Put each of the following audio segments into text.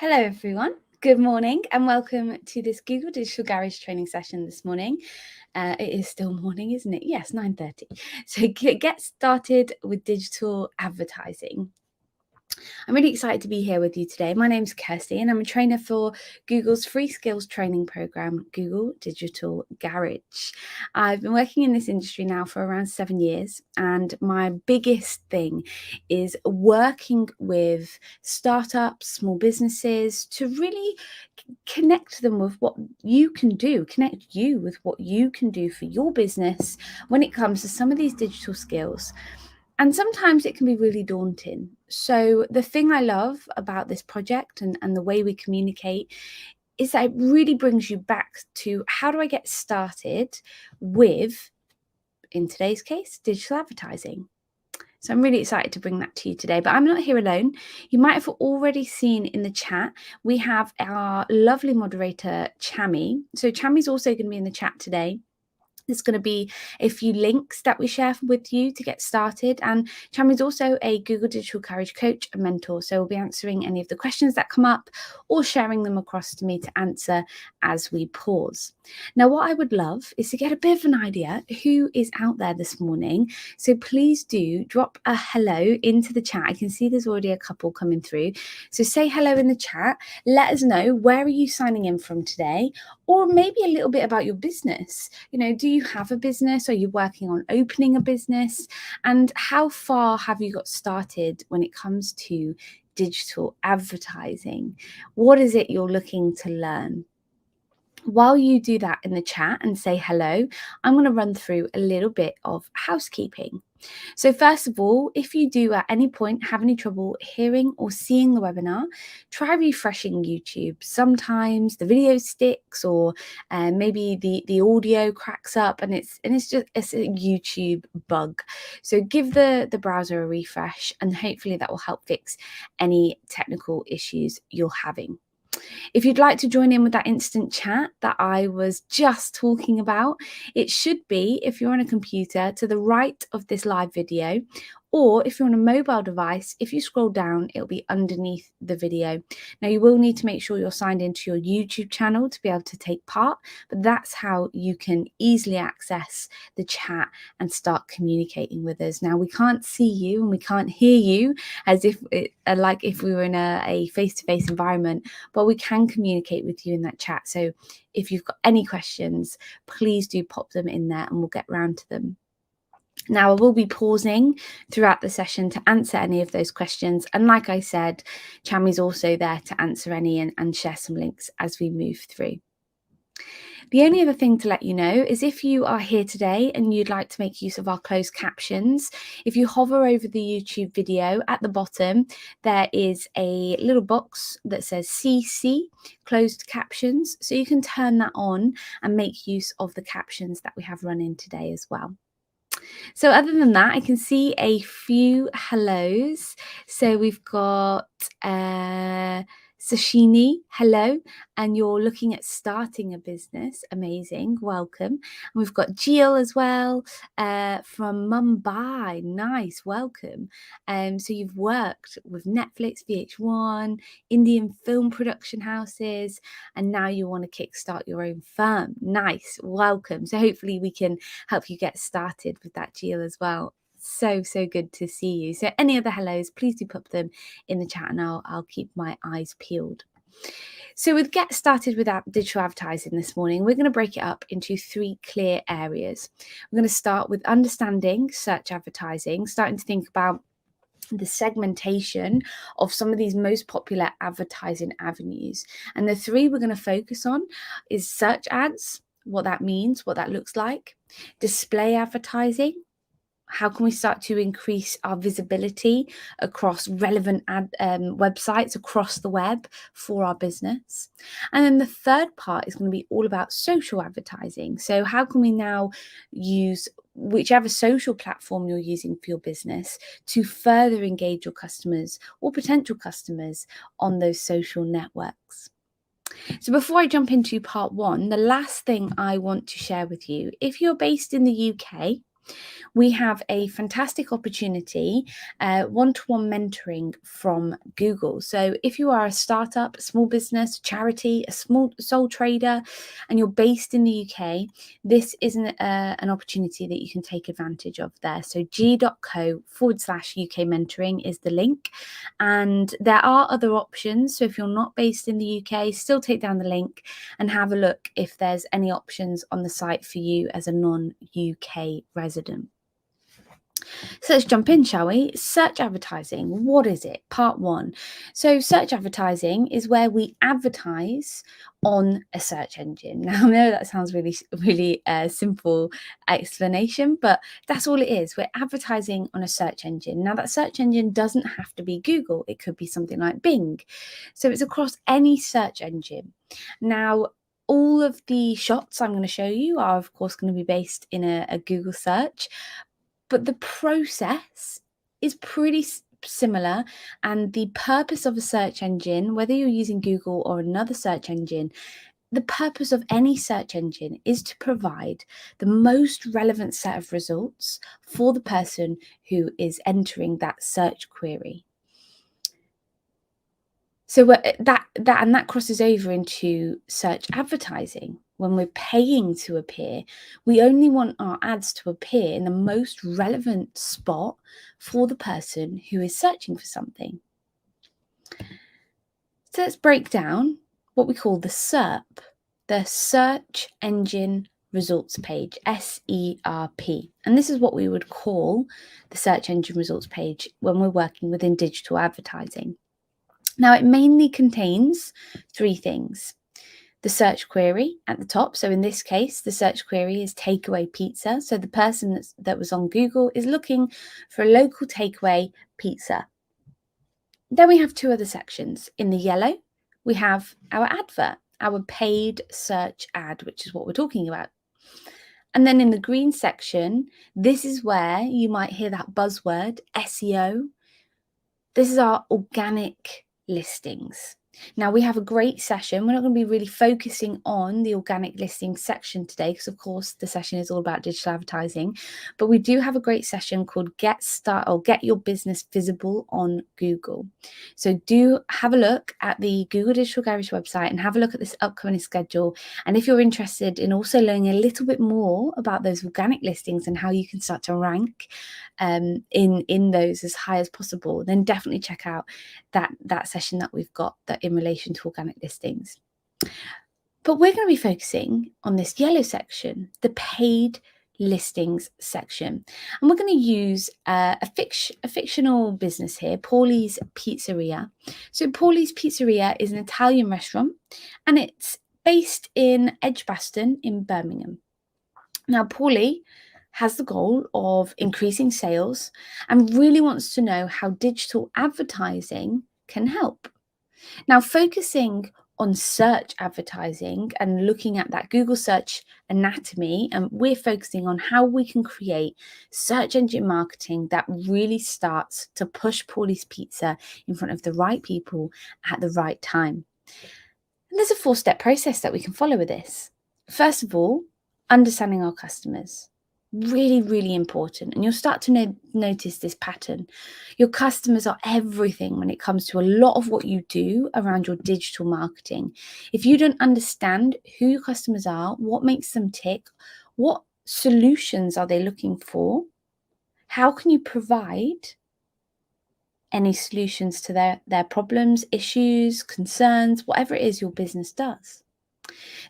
Hello everyone, good morning and welcome to this Google Digital Garage training session this morning. It is still morning, isn't it? Yes, 9:30. So get started with digital advertising. I'm really excited to be here with you today. My name's Kirsty and I'm a trainer for Google's free skills training program, Google Digital Garage. I've been working in this industry now for around 7 years, and my biggest thing is working with startups, small businesses to really connect them with what you can do, connect you with what you can do for your business when it comes to some of these digital skills. And sometimes it can be really daunting. So the thing I love about this project and the way we communicate is that it really brings you back to how do I get started with, in today's case, digital advertising. So I'm really excited to bring that to you today, but I'm not here alone. You might have already seen in the chat, we have our lovely moderator, Chami. So Chami's also going to be in the chat today. There's going to be a few links that we share with you to get started. And Chami is also a Google Digital Garage coach and mentor. So we'll be answering any of the questions that come up or sharing them across to me to answer as we pause. Now, what I would love is to get a bit of an idea who is out there this morning. So please do drop a hello into the chat. I can see there's already a couple coming through. So say hello in the chat. Let us know, where are you signing in from today? Or maybe a little bit about your business. Do you have a business? Are you working on opening a business? And how far have you got started when it comes to digital advertising? What is it you're looking to learn? While you do that in the chat and say hello, I'm going to run through a little bit of housekeeping. So first of all, if you do at any point have any trouble hearing or seeing the webinar, try refreshing YouTube. Sometimes the video sticks, or maybe the audio cracks up, and it's a YouTube bug. So give the browser a refresh, and hopefully that will help fix any technical issues you're having. If you'd like to join in with that instant chat that I was just talking about, it should be, if you're on a computer, to the right of this live video, or if you're on a mobile device, if you scroll down, it'll be underneath the video. Now, you will need to make sure you're signed into your YouTube channel to be able to take part, but that's how you can easily access the chat and start communicating with us. Now, we can't see you and we can't hear you as if like if we were in a face-to-face environment, but we can communicate with you in that chat. So if you've got any questions, please do pop them in there and we'll get round to them. Now, I will be pausing throughout the session to answer any of those questions. And like I said, Chami's also there to answer any and share some links as we move through. The only other thing to let you know is if you are here today and you'd like to make use of our closed captions, if you hover over the YouTube video at the bottom, there is a little box that says CC, closed captions. So you can turn that on and make use of the captions that we have running today as well. So other than that, I can see a few hellos. So we've got Sashini, hello, and you're looking at starting a business. Amazing, welcome. And we've got Jill as well from Mumbai. Nice, welcome. So you've worked with Netflix, VH1, Indian film production houses, and now you want to kickstart your own firm. Nice, welcome. So hopefully we can help you get started with that, Jill, as well. So good to see you. So any other hellos, please do put them in the chat and I'll keep my eyes peeled. So with get started with digital advertising this morning, we're going to break it up into 3 clear areas. We're going to start with understanding search advertising, starting to think about the segmentation of some of these most popular advertising avenues. And the 3 we're going to focus on is search ads, what that means, what that looks like, display advertising, how can we start to increase our visibility across relevant websites across the web for our business? And then the third part is going to be all about social advertising. So how can we now use whichever social platform you're using for your business to further engage your customers or potential customers on those social networks? So before I jump into part 1, the last thing I want to share with you, if you're based in the UK, we have a fantastic opportunity, one-to-one mentoring from Google. So if you are a startup, a small business, charity, a small sole trader, and you're based in the UK, this is an opportunity that you can take advantage of there. So g.co/UK mentoring is the link. And there are other options. So if you're not based in the UK, still take down the link and have a look if there's any options on the site for you as a non-UK resident. So let's jump in, shall we? Search advertising. What is it? Part one. So search advertising is where we advertise on a search engine. Now, I know that sounds really simple explanation, but that's all it is. We're advertising on a search engine. Now, that search engine doesn't have to be Google. It could be something like Bing. So it's across any search engine. Now, all of the shots I'm going to show you are, of course, going to be based in a Google search. But the process is pretty similar, and the purpose of a search engine, whether you're using Google or another search engine, the purpose of any search engine is to provide the most relevant set of results for the person who is entering that search query. So that crosses over into search advertising. When we're paying to appear, we only want our ads to appear in the most relevant spot for the person who is searching for something. So let's break down what we call the SERP, the Search Engine Results Page, SERP. And this is what we would call the Search Engine Results Page when we're working within digital advertising. Now, it mainly contains three things. The search query at the top. So in this case, the search query is takeaway pizza. So the person that was on Google is looking for a local takeaway pizza. Then we have two other sections. In the yellow, we have our advert, our paid search ad, which is what we're talking about. And then in the green section, this is where you might hear that buzzword, SEO. This is our organic listings. Now, we have a great session. We're not going to be really focusing on the organic listing section today because, of course, the session is all about digital advertising. But we do have a great session called Get Your Business Visible on Google. So do have a look at the Google Digital Garage website and have a look at this upcoming schedule. And if you're interested in also learning a little bit more about those organic listings and how you can start to rank in those as high as possible, then definitely check out that session that we've got that in relation to organic listings. But we're going to be focusing on this yellow section, the paid listings section, and we're going to use a fictional business here, Pauli's Pizzeria. So Pauli's Pizzeria is an Italian restaurant, and it's based in Edgbaston in Birmingham. Now, Pauli has the goal of increasing sales and really wants to know how digital advertising can help. Now, focusing on search advertising and looking at that Google search anatomy, and we're focusing on how we can create search engine marketing that really starts to push Pauli's Pizza in front of the right people at the right time. And there's a 4-step process that we can follow with this. First of all, understanding our customers. Really, really important. And you'll start to notice this pattern. Your customers are everything when it comes to a lot of what you do around your digital marketing. If you don't understand who your customers are, what makes them tick, what solutions are they looking for, how can you provide any solutions to their problems, issues, concerns, whatever it is your business does.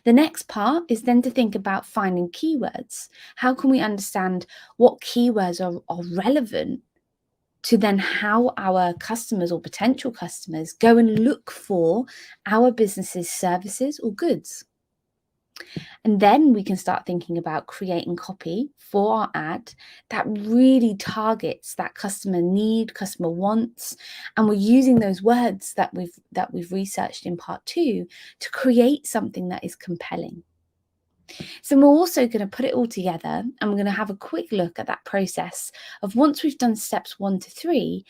The next part is then to think about finding keywords. How can we understand what keywords are relevant to then how our customers or potential customers go and look for our business's services or goods? And then we can start thinking about creating copy for our ad that really targets that customer need, customer wants, and we're using those words that we've researched in part 2 to create something that is compelling. So we're also going to put it all together, and we're going to have a quick look at that process of once we've done steps 1 to 3,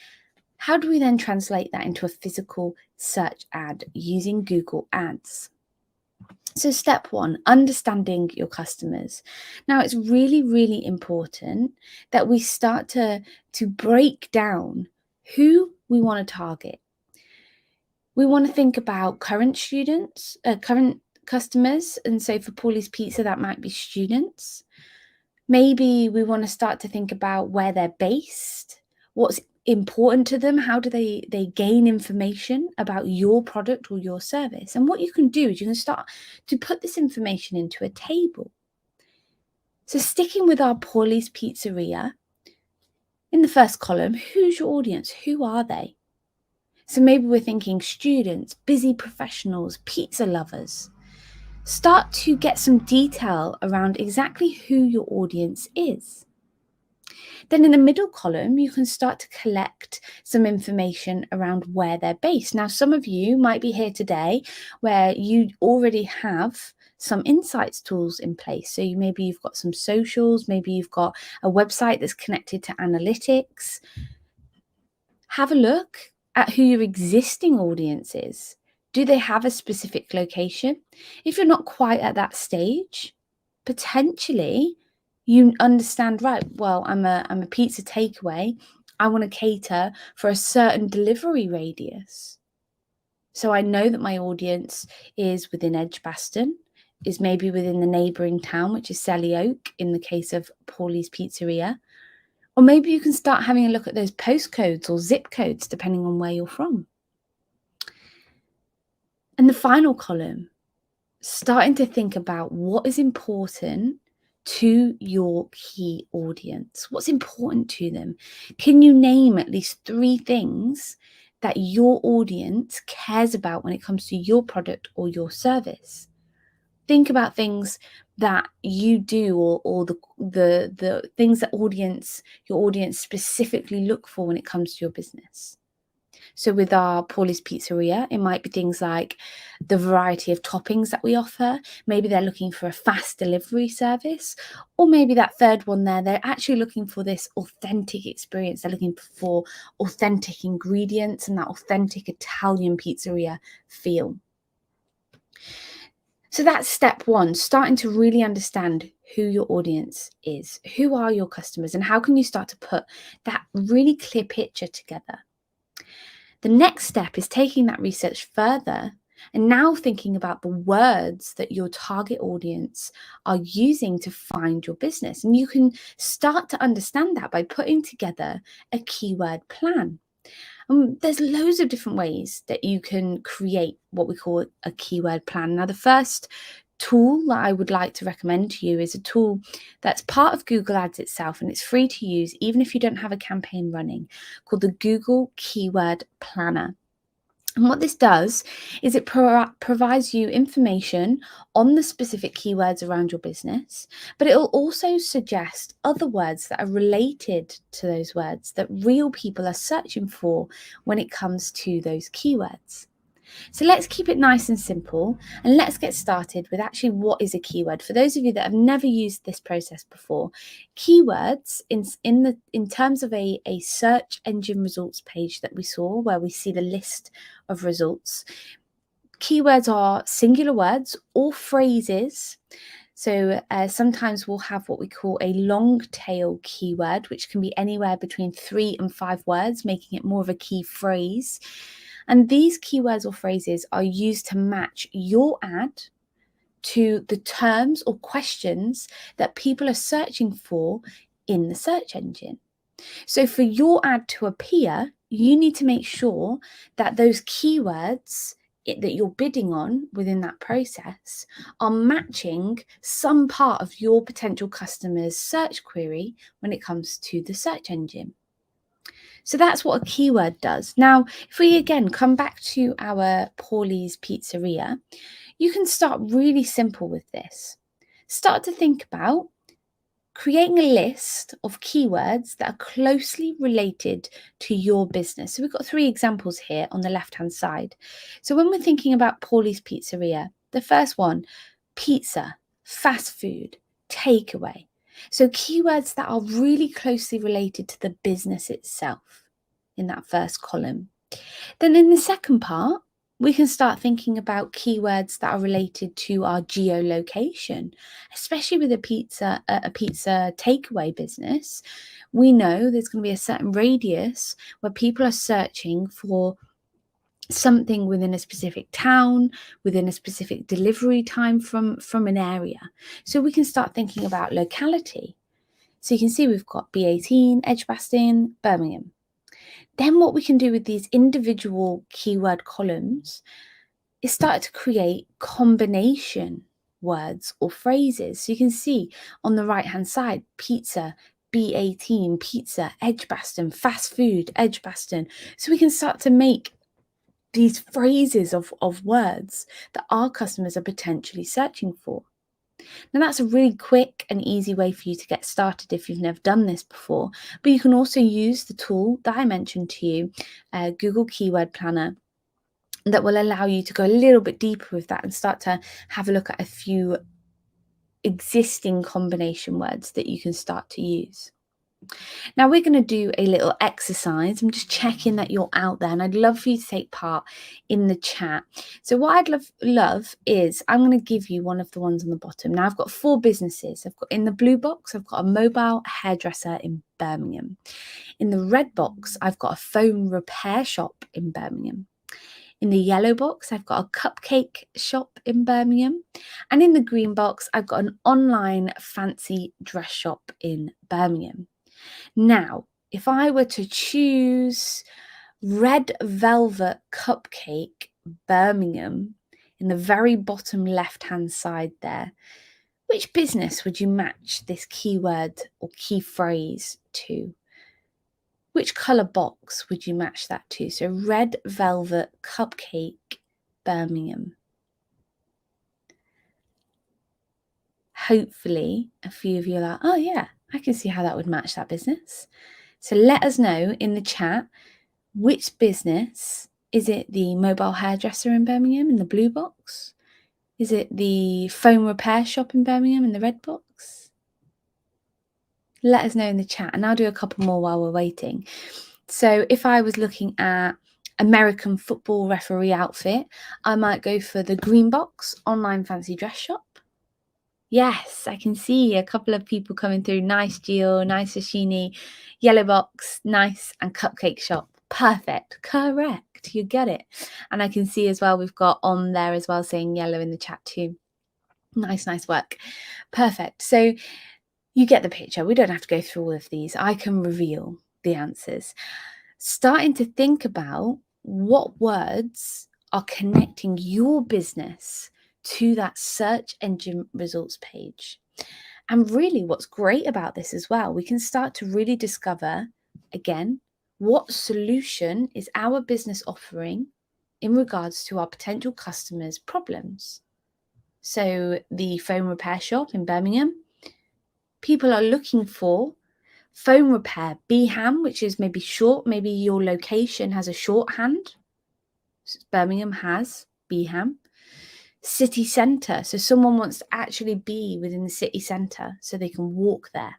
how do we then translate that into a physical search ad using Google Ads? So step one, understanding your customers. Now it's really, really important that we start to break down who we want to target. We want to think about current students, current customers. And so for Paulie's Pizza, that might be students. Maybe we want to start to think about where they're based, what's important to them, how do they gain information about your product or your service. And what you can do is you can start to put this information into a table. So sticking with our Paulie's Pizzeria, in the first column, who's your audience? Who are they? So maybe we're thinking students, busy professionals, pizza lovers. Start to get some detail around exactly who your audience is. Then in the middle column, you can start to collect some information around where they're based. Now, some of you might be here today where you already have some insights tools in place. So maybe you've got some socials, maybe you've got a website that's connected to analytics. Have a look at who your existing audience is. Do they have a specific location? If you're not quite at that stage, potentially you understand, right, well, I'm a pizza takeaway. I want to cater for a certain delivery radius. So I know that my audience is within Edgbaston, is maybe within the neighbouring town, which is Selly Oak in the case of Paulie's Pizzeria. Or maybe you can start having a look at those postcodes or zip codes, depending on where you're from. And the final column, starting to think about what is important to your key audience. What's important to them? Can you name at least 3 things that your audience cares about when it comes to your product or your service? Think about things that you do or the things that your audience specifically look for when it comes to your business. So with our Paulie's Pizzeria, it might be things like the variety of toppings that we offer. Maybe they're looking for a fast delivery service, or maybe that third one there, they're actually looking for this authentic experience. They're looking for authentic ingredients and that authentic Italian pizzeria feel. So that's step one, starting to really understand who your audience is. Who are your customers, and how can you start to put that really clear picture together? The next step is taking that research further and now thinking about the words that your target audience are using to find your business. And you can start to understand that by putting together a keyword plan. There's loads of different ways that you can create what we call a keyword plan. Now, the first tool that I would like to recommend to you is a tool that's part of Google Ads itself, and it's free to use even if you don't have a campaign running, called the Google Keyword Planner. And what this does is it provides you information on the specific keywords around your business, but it will also suggest other words that are related to those words that real people are searching for when it comes to those keywords. So let's keep it nice and simple, and let's get started with actually what is a keyword. For those of you that have never used this process before, keywords in terms of a search engine results page that we saw, where we see the list of results, keywords are singular words or phrases. So sometimes we'll have what we call a long tail keyword, which can be anywhere between 3 and 5 words, making it more of a key phrase. And these keywords or phrases are used to match your ad to the terms or questions that people are searching for in the search engine. So for your ad to appear, you need to make sure that those keywords that you're bidding on within that process are matching some part of your potential customer's search query when it comes to the search engine. So that's what a keyword does. Now, if we again come back to our Paulie's Pizzeria, you can start really simple with this. Start to think about creating a list of keywords that are closely related to your business. So we've got 3 examples here on the left-hand side. So when we're thinking about Paulie's Pizzeria, the first one, pizza, fast food, takeaway. So keywords that are really closely related to the business itself in that first column. Then in the second part, We can start thinking about keywords that are related to our geolocation, especially with a pizza takeaway business. We know there's going to be a certain radius where people are searching for something within a specific town, within a specific delivery time from an area. So we can start thinking about locality. So you can see we've got B18, Edgbaston, Birmingham. Then what we can do with these individual keyword columns is start to create combination words or phrases. So you can see on the right hand side, pizza, B18, pizza, Edgbaston, fast food, Edgbaston. So we can start to make these phrases of words that our customers are potentially searching for. Now, that's a really quick and easy way for you to get started if you've never done this before. But you can also use the tool that I mentioned to you, Google Keyword Planner, that will allow you to go a little bit deeper with that and start to have a look at a few existing combination words that you can start to use. Now we're going to do a little exercise. I'm just checking that you're out there, and I'd love for you to take part in the chat. So what I'd love is I'm going to give you one of the ones on the bottom. Now I've got 4 businesses. I've got in the blue box, I've got a mobile hairdresser in Birmingham. In the red box, I've got a phone repair shop in Birmingham. In the yellow box, I've got a cupcake shop in Birmingham. And in the green box, I've got an online fancy dress shop in Birmingham. Now, if I were to choose Red Velvet Cupcake Birmingham in the very bottom left-hand side there, which business would you match this keyword or key phrase to? Which colour box would you match that to? So Red Velvet Cupcake Birmingham. Hopefully a few of you are like, oh yeah, I can see how that would match that business. So let us know in the chat, which business, is it the mobile hairdresser in Birmingham in the blue box? Is it the phone repair shop in Birmingham in the red box? Let us know in the chat, and I'll do a couple more while we're waiting. So if I was looking at American football referee outfit, I might go for the green box, online fancy dress shop. Yes, I can see a couple of people coming through. Nice, Gio, nice, Ashini, yellow box, nice, and cupcake shop. Perfect, correct, you get it. And I can see as well, we've got on there as well saying yellow in the chat too. Nice, nice work. Perfect. So you get the picture. We don't have to go through all of these. I can reveal the answers. Starting to think about what words are connecting your business to that search engine results page. And really, what's great about this as well, we can start to really discover, again, what solution is our business offering in regards to our potential customers' problems. So the phone repair shop in Birmingham, people are looking for phone repair, BHAM, which is maybe short, maybe your location has a shorthand. Birmingham has BHAM. City centre, so someone wants to actually be within the city centre so they can walk there.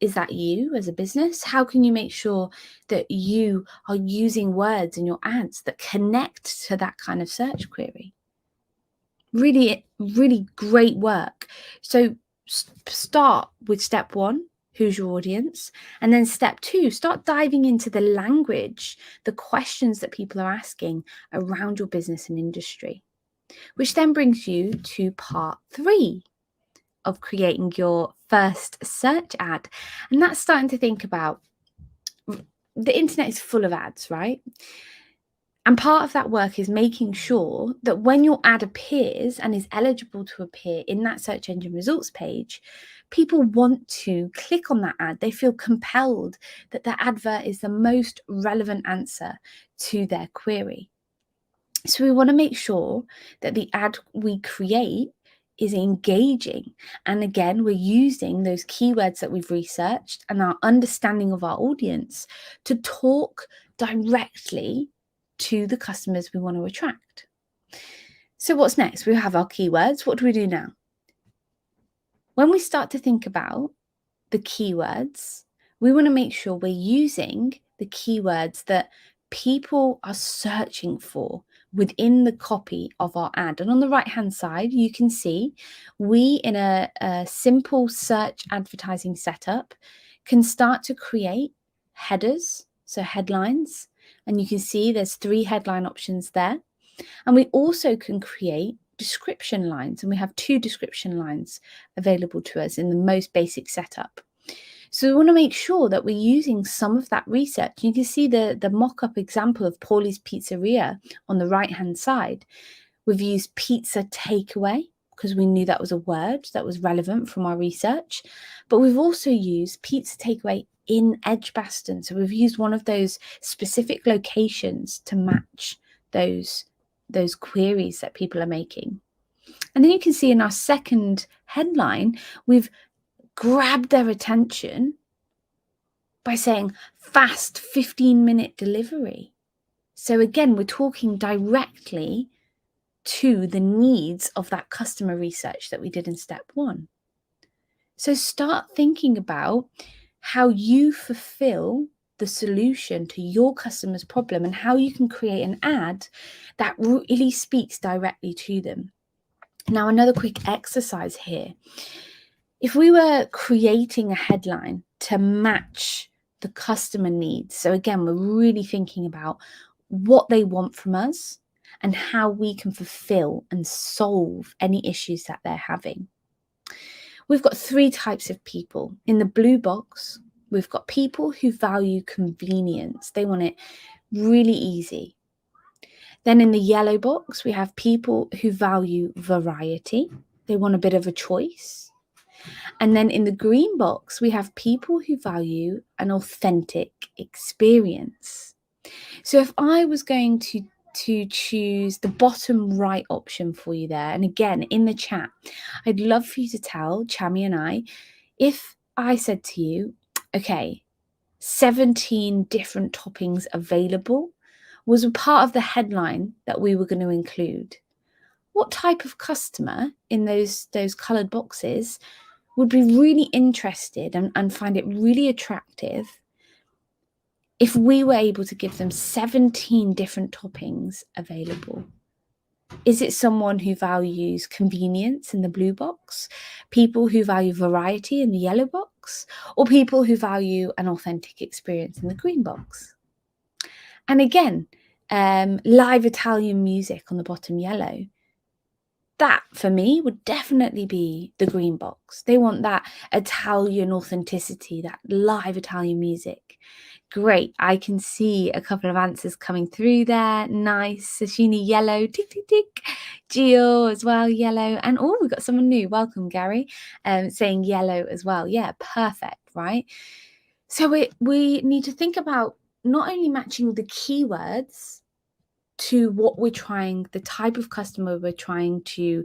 Is that you as a business? How can you make sure that you are using words in your ads that connect to that kind of search query? Really, really great work. So start with step 1, who's your audience? And then step 2, start diving into the language, the questions that people are asking around your business and industry. Which then brings you to part 3 of creating your first search ad. And that's starting to think about, the internet is full of ads, right? And part of that work is making sure that when your ad appears and is eligible to appear in that search engine results page, people want to click on that ad. They feel compelled that the advert is the most relevant answer to their query. So we want to make sure that the ad we create is engaging. And again, we're using those keywords that we've researched and our understanding of our audience to talk directly to the customers we want to attract. So what's next? We have our keywords. What do we do now? When we start to think about the keywords, we want to make sure we're using the keywords that people are searching for within the copy of our ad. And on the right hand side, you can see we, in a simple search advertising setup, can start to create headers, so headlines. And you can see there's 3 headline options there. And we also can create description lines, and we have 2 description lines available to us in the most basic setup. So we want to make sure that we're using some of that research. You can see the mock-up example of Paulie's Pizzeria on the right-hand side. We've used pizza takeaway because we knew that was a word that was relevant from our research. But we've also used pizza takeaway in Edgbaston. So we've used one of those specific locations to match those queries that people are making. And then you can see in our second headline, we've grabbed their attention by saying fast 15-minute delivery. So again, we're talking directly to the needs of that customer research that we did in step 1. So start thinking about how you fulfill the solution to your customer's problem and how you can create an ad that really speaks directly to them. Now, another quick exercise here. If we were creating a headline to match the customer needs, so again, we're really thinking about what they want from us and how we can fulfill and solve any issues that they're having. We've got 3 types of people. In the blue box, we've got people who value convenience. They want it really easy. Then in the yellow box, we have people who value variety. They want a bit of a choice. And then in the green box, we have people who value an authentic experience. So if I was going to choose the bottom right option for you there, and again, in the chat, I'd love for you to tell Chami and I, if I said to you, okay, 17 different toppings available was a part of the headline that we were going to include, what type of customer in those coloured boxes would be really interested and find it really attractive if we were able to give them 17 different toppings available? Is it someone who values convenience in the blue box, people who value variety in the yellow box, or people who value an authentic experience in the green box? And again, live Italian music on the bottom yellow. That, for me, would definitely be the green box. They want that Italian authenticity, that live Italian music. Great. I can see a couple of answers coming through there. Nice. Sashini, yellow. Tick, tick, tick. Gio as well, yellow. And oh, we've got someone new. Welcome, Gary. Saying yellow as well. Yeah, perfect, right? So we need to think about not only matching the keywords to what we're trying, the type of customer we're trying to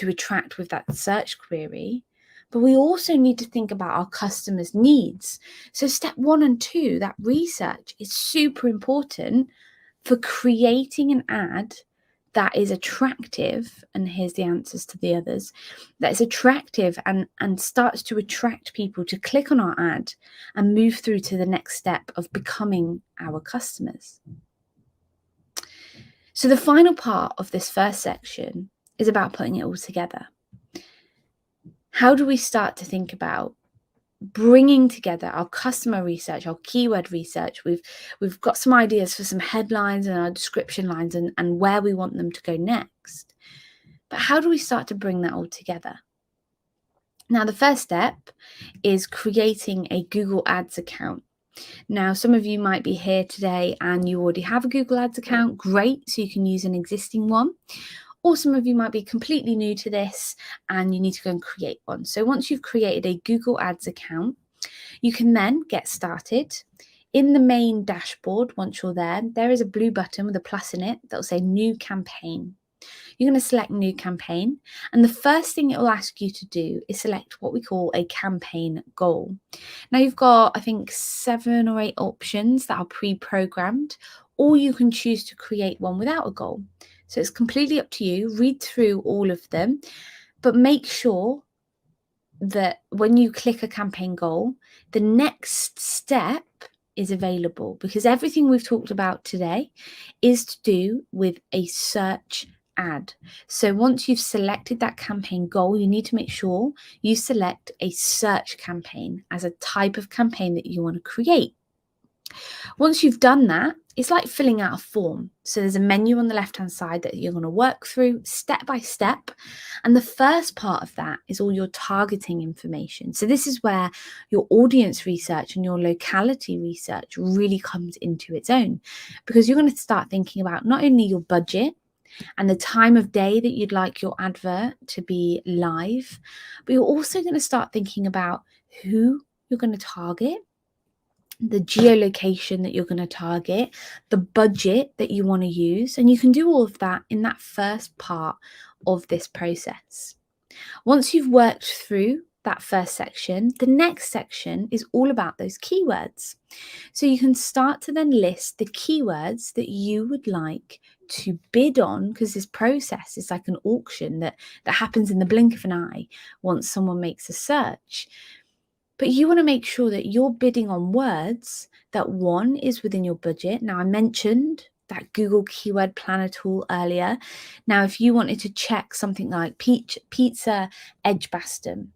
attract with that search query, but we also need to think about our customers' needs. So step 1 and 2, that research is super important for creating an ad that is attractive, and here's the answers to the others, that is attractive and starts to attract people to click on our ad and move through to the next step of becoming our customers. So the final part of this first section is about putting it all together. How do we start to think about bringing together our customer research, our keyword research? We've got some ideas for some headlines and our description lines and where we want them to go next. But how do we start to bring that all together? Now, the first step is creating a Google Ads account. Now, some of you might be here today and you already have a Google Ads account. Great, so you can use an existing one. Or some of you might be completely new to this and you need to go and create one. So once you've created a Google Ads account, you can then get started. In the main dashboard, once you're there, there is a blue button with a plus in it that will say New Campaign. You're going to select New Campaign, and the first thing it will ask you to do is select what we call a campaign goal. Now you've got, I think, 7 or 8 options that are pre-programmed, or you can choose to create one without a goal. So it's completely up to you. Read through all of them, but make sure that when you click a campaign goal, the next step is available, because everything we've talked about today is to do with a search ad. So once you've selected that campaign goal, you need to make sure you select a search campaign as a type of campaign that you want to create. Once you've done that, it's like filling out a form. So there's a menu on the left-hand side that you're going to work through step by step. And the first part of that is all your targeting information. So this is where your audience research and your locality research really comes into its own, because you're going to start thinking about not only your budget and the time of day that you'd like your advert to be live, but you're also going to start thinking about who you're going to target, the geolocation that you're going to target, the budget that you want to use. And you can do all of that in that first part of this process. Once you've worked through that first section, the next section is all about those keywords. So you can start to then list the keywords that you would like to bid on, because this process is like an auction that happens in the blink of an eye once someone makes a search. But you want to make sure that you're bidding on words that, one, is within your budget. Now, I mentioned that Google Keyword Planner tool earlier. Now, if you wanted to check something like pizza Edgbaston,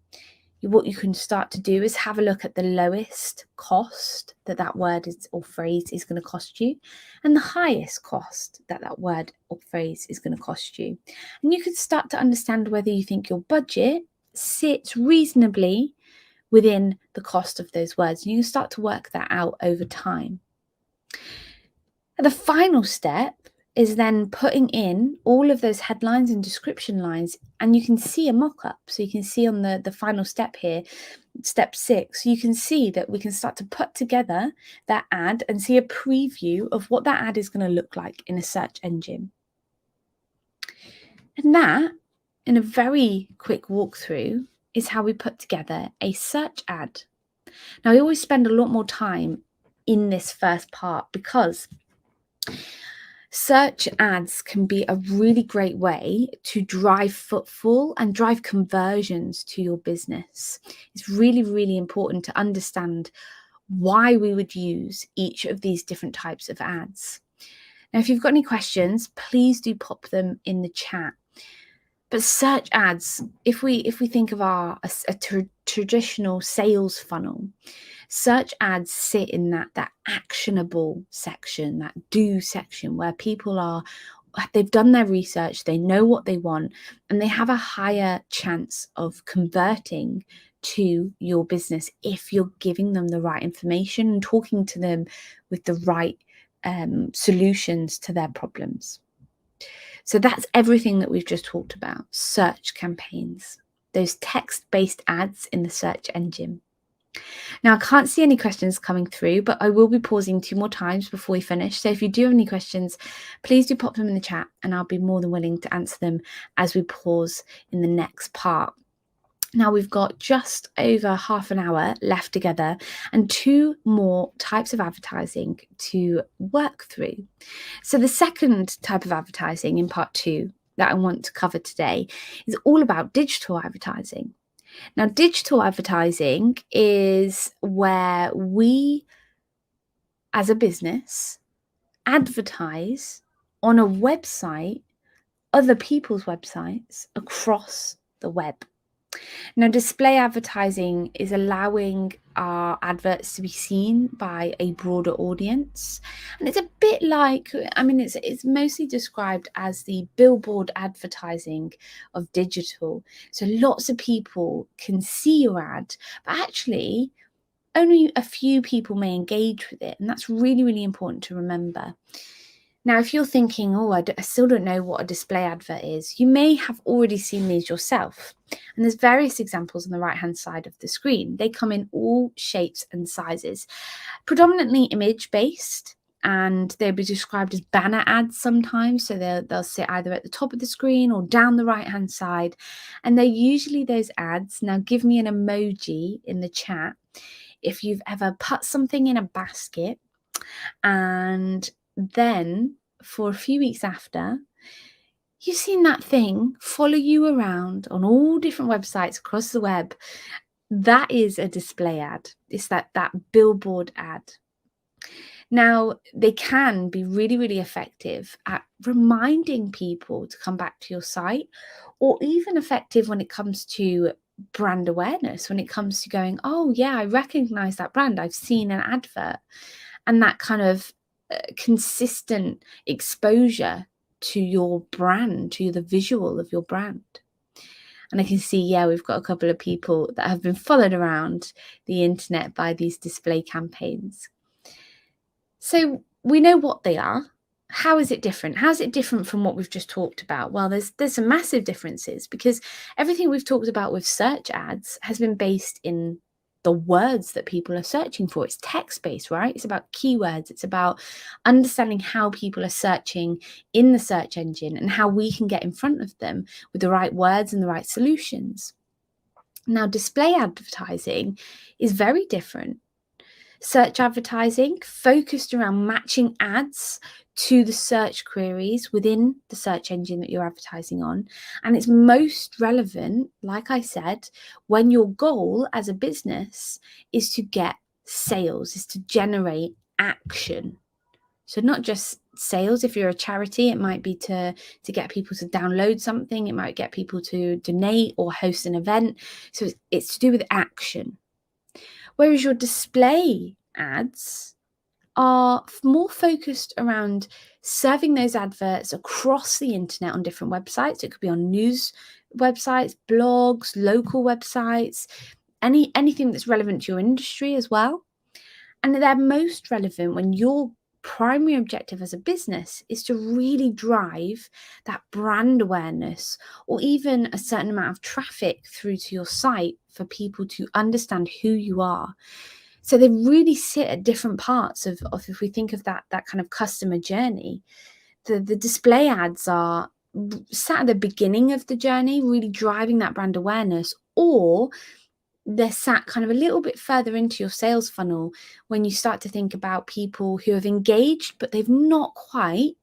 what you can start to do is have a look at the lowest cost that word is or phrase is going to cost you, and the highest cost that word or phrase is going to cost you. And you can start to understand whether you think your budget sits reasonably within the cost of those words. And you can start to work that out over time. And the final step is then putting in all of those headlines and description lines, and you can see a mock-up. So you can see on the final step here, step 6, you can see that we can start to put together that ad and see a preview of what that ad is going to look like in a search engine. And that, in a very quick walkthrough, is how we put together a search ad. Now, I always spend a lot more time in this first part because search ads can be a really great way to drive footfall and drive conversions to your business. It's really, really important to understand why we would use each of these different types of ads. Now, if you've got any questions, please do pop them in the chat. But search ads, if we think of a traditional sales funnel, search ads sit in that actionable section, that do section, where people they've done their research, they know what they want, and they have a higher chance of converting to your business if you're giving them the right information and talking to them with the right solutions to their problems. So that's everything that we've just talked about: search campaigns, those text-based ads in the search engine. Now, I can't see any questions coming through, but I will be pausing 2 more times before we finish. So if you do have any questions, please do pop them in the chat and I'll be more than willing to answer them as we pause in the next part. Now, we've got just over half an hour left together and 2 more types of advertising to work through. So the second type of advertising in part 2 that I want to cover today is all about digital advertising. Now, digital advertising is where we, as a business, advertise on a website, other people's websites across the web. Now, display advertising is allowing our adverts to be seen by a broader audience. And it's a bit like, it's mostly described as the billboard advertising of digital. So lots of people can see your ad, but actually only a few people may engage with it. And that's really, really important to remember. Now, if you're thinking, I still don't know what a display advert is, you may have already seen these yourself. And there's various examples on the right-hand side of the screen. They come in all shapes and sizes, predominantly image-based, and they'll be described as banner ads sometimes. So they'll sit either at the top of the screen or down the right-hand side. And they're usually those ads. Now, give me an emoji in the chat if you've ever put something in a basket and then for a few weeks after, you've seen that thing follow you around on all different websites across the web. That is a display ad. It's that billboard ad. Now, they can be really, really effective at reminding people to come back to your site, or even effective when it comes to brand awareness, when it comes to going, oh, yeah, I recognize that brand. I've seen an advert. And that kind of consistent exposure to your brand, to the visual of your brand. And I can see, yeah, we've got a couple of people that have been followed around the internet by these display campaigns. So we know what they are. How is it different? How is it different from what we've just talked about? Well, there's some massive differences, because everything we've talked about with search ads has been based in the words that people are searching for. It's text-based, right? It's about keywords. It's about understanding how people are searching in the search engine and how we can get in front of them with the right words and the right solutions. Now, display advertising is very different. Search advertising focused around matching ads to the search queries within the search engine that you're advertising on. And it's most relevant, like I said, when your goal as a business is to get sales, is to generate action. So not just sales. If you're a charity, it might be to get people to download something. It might get people to donate or host an event. So it's to do with action. Whereas your display ads are more focused around serving those adverts across the internet on different websites. It could be on news websites, blogs, local websites, anything that's relevant to your industry as well. And they're most relevant when your primary objective as a business is to really drive that brand awareness, or even a certain amount of traffic through to your site for people to understand who you are. So they really sit at different parts of if we think of that kind of customer journey. The display ads are sat at the beginning of the journey, really driving that brand awareness, or they're sat kind of a little bit further into your sales funnel when you start to think about people who have engaged, but they've not quite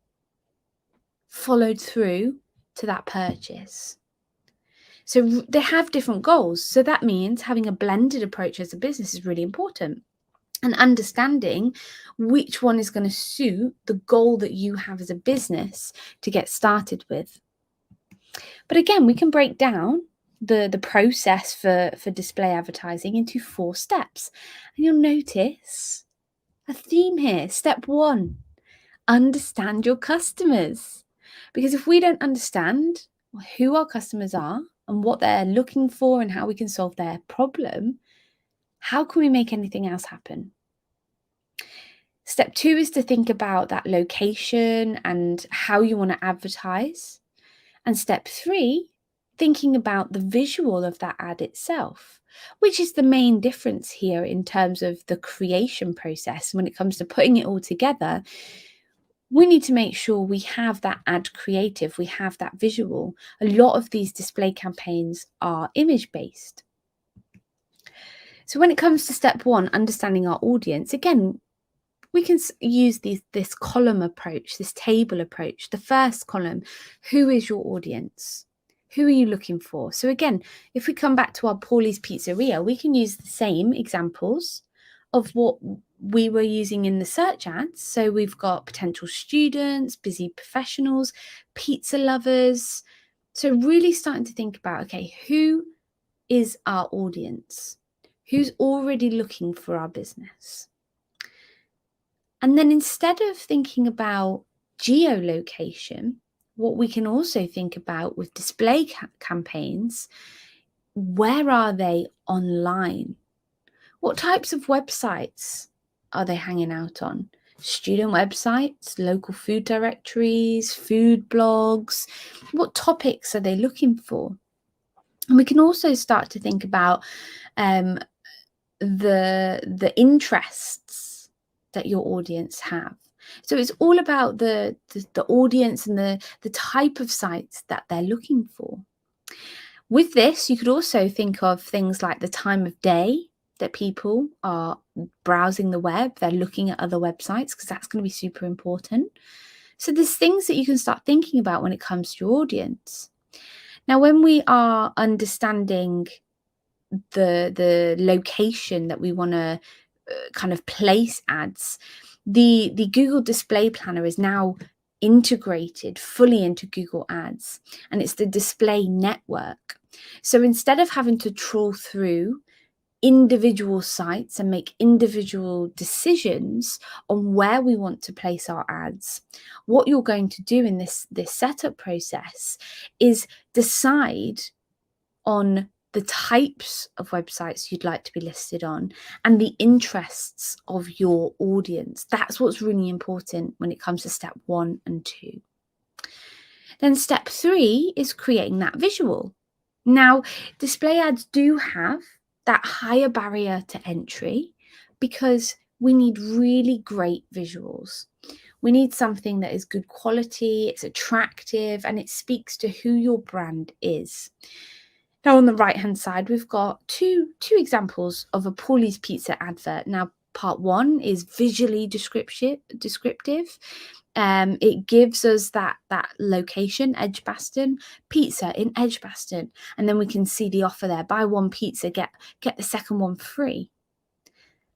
followed through to that purchase. So they have different goals. So that means having a blended approach as a business is really important, and understanding which one is going to suit the goal that you have as a business to get started with. But again, we can break down the process for display advertising into 4 steps. And you'll notice a theme here. Step 1, understand your customers. Because if we don't understand who our customers are and what they're looking for and how we can solve their problem, how can we make anything else happen? Step 2 is to think about that location and how you want to advertise. And step 3, thinking about the visual of that ad itself, which is the main difference here in terms of the creation process. When it comes to putting it all together, we need to make sure we have that ad creative, we have that visual. A lot of these display campaigns are image-based. So when it comes to step 1, understanding our audience, again, we can use this column approach, this table approach. The first column, who is your audience? Who are you looking for? So again, if we come back to our Paulie's Pizzeria, we can use the same examples of what we were using in the search ads. So we've got potential students, busy professionals, pizza lovers. So really starting to think about, okay, who is our audience? Who's already looking for our business? And then instead of thinking about geolocation, what we can also think about with display campaigns, where are they online? What types of websites are they hanging out on? Student websites, local food directories, food blogs? What topics are they looking for? And we can also start to think about the interests that your audience have. So it's all about the audience and the type of sites that they're looking for. With this, you could also think of things like the time of day that people are browsing the web, they're looking at other websites, because that's going to be super important. So there's things that you can start thinking about when it comes to your audience. Now, when we are understanding the location that we want to kind of place ads, The Google Display Planner is now integrated fully into Google Ads, and it's the display network. So instead of having to trawl through individual sites and make individual decisions on where we want to place our ads, what you're going to do in this setup process is decide on the types of websites you'd like to be listed on and the interests of your audience. That's what's really important when it comes to step 1 and 2. Then step 3 is creating that visual. Now, display ads do have that higher barrier to entry because we need really great visuals. We need something that is good quality, it's attractive, and it speaks to who your brand is. Now, on the right-hand side, we've got two examples of a Paulie's Pizza advert. Now, part 1 is visually descriptive. It gives us that location, Edgbaston, pizza in Edgbaston, and then we can see the offer there: buy one pizza, get the second one free.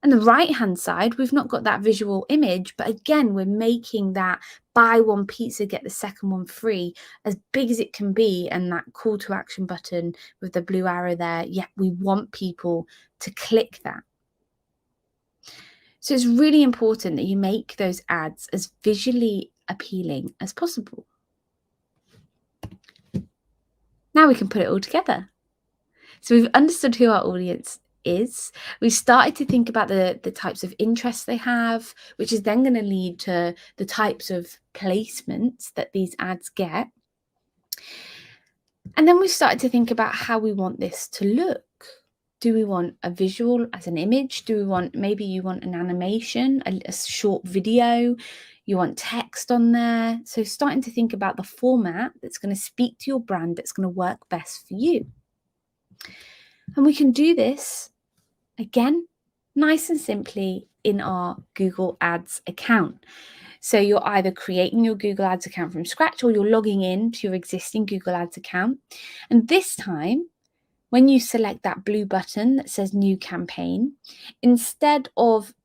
And the right-hand side, we've not got that visual image, but again, we're making that buy one pizza, get the second one free as big as it can be, and that call to action button with the blue arrow there. Yeah, we want people to click that. So it's really important that you make those ads as visually appealing as possible. Now we can put it all together. So we've understood who our audience is. We've started to think about the types of interests they have, which is then going to lead to the types of placements that these ads get. And then we started to think about how we want this to look. Do we want a visual as an image? Do we want, maybe you want an animation, a short video, you want text on there. So starting to think about the format that's going to speak to your brand, that's going to work best for you. And we can do this, again, nice and simply in our Google Ads account. So you're either creating your Google Ads account from scratch or you're logging in to your existing Google Ads account. And this time, when you select that blue button that says New Campaign, instead of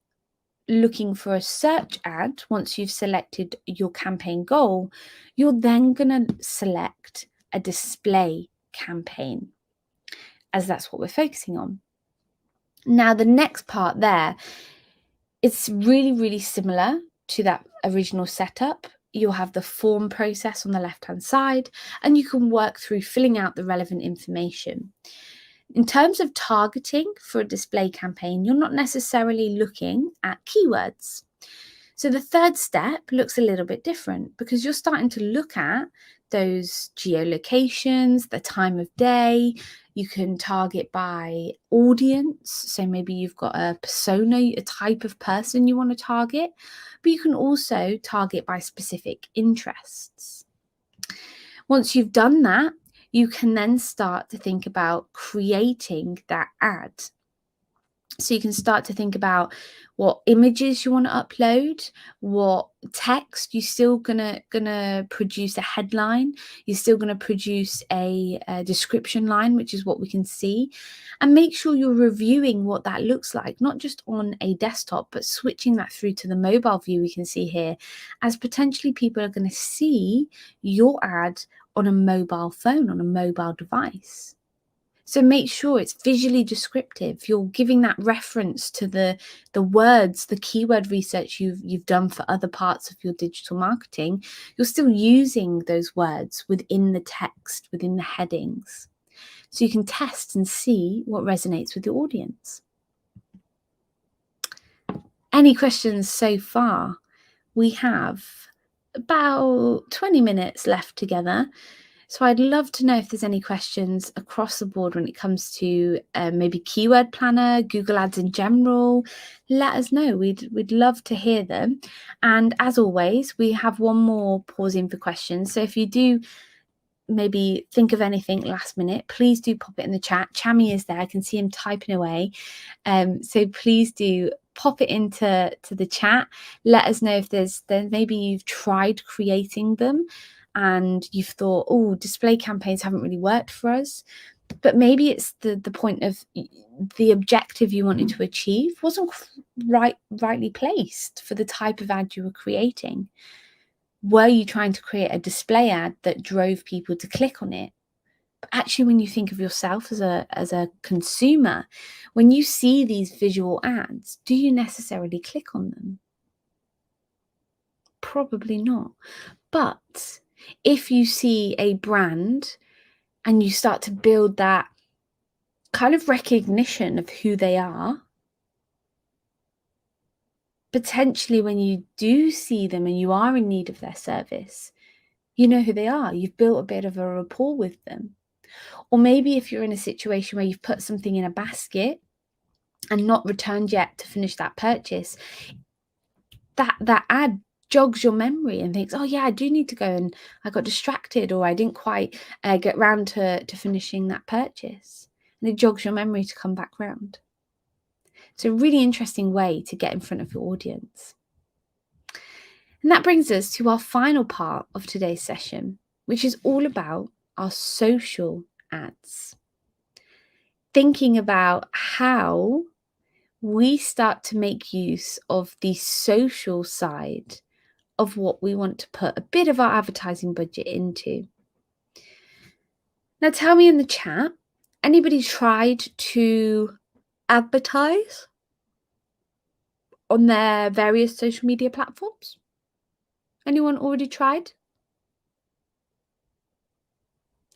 looking for a search ad, once you've selected your campaign goal, you're then going to select a display campaign, as that's what we're focusing on. Now, the next part there, it's really, really similar to that original setup. You'll have the form process on the left-hand side, and you can work through filling out the relevant information. In terms of targeting for a display campaign, you're not necessarily looking at keywords. So the third step looks a little bit different because you're starting to look at those geolocations, the time of day. You can target by audience. So maybe you've got a persona, a type of person you want to target, but you can also target by specific interests. Once you've done that, you can then start to think about creating that ad. So you can start to think about what images you want to upload, what text. You're still gonna produce a headline. You're still gonna produce a description line, which is what we can see, and make sure you're reviewing what that looks like, not just on a desktop, but switching that through to the mobile view we can see here, as potentially people are going to see your ad on a mobile phone, on a mobile device. So make sure it's visually descriptive. You're giving that reference to the words, the keyword research you've done for other parts of your digital marketing. You're still using those words within the text, within the headings. So you can test and see what resonates with your audience. Any questions so far? We have about 20 minutes left together. So I'd love to know if there's any questions across the board when it comes to maybe Keyword Planner, Google Ads in general. Let us know. We'd love to hear them. And as always, we have one more pausing for questions. So if you do maybe think of anything last minute, please do pop it in the chat. Chami is there. I can see him typing away. So please do pop it into the chat. Let us know if there's maybe you've tried creating them and you've thought, oh, display campaigns haven't really worked for us. But maybe it's the point of the objective you wanted to achieve wasn't rightly placed for the type of ad you were creating. Were you trying to create a display ad that drove people to click on it? But actually, when you think of yourself as a consumer, when you see these visual ads, do you necessarily click on them? Probably not. But if you see a brand and you start to build that kind of recognition of who they are, potentially when you do see them and you are in need of their service, you know who they are. You've built a bit of a rapport with them. Or maybe if you're in a situation where you've put something in a basket and not returned yet to finish that purchase, that ad jogs your memory and thinks, oh yeah, I do need to go, and I got distracted, or I didn't quite get round to finishing that purchase. And it jogs your memory to come back round. It's a really interesting way to get in front of your audience. And that brings us to our final part of today's session, which is all about our social ads. Thinking about how we start to make use of the social side of what we want to put a bit of our advertising budget into. Now, tell me in the chat, anybody tried to advertise on their various social media platforms? Anyone already tried?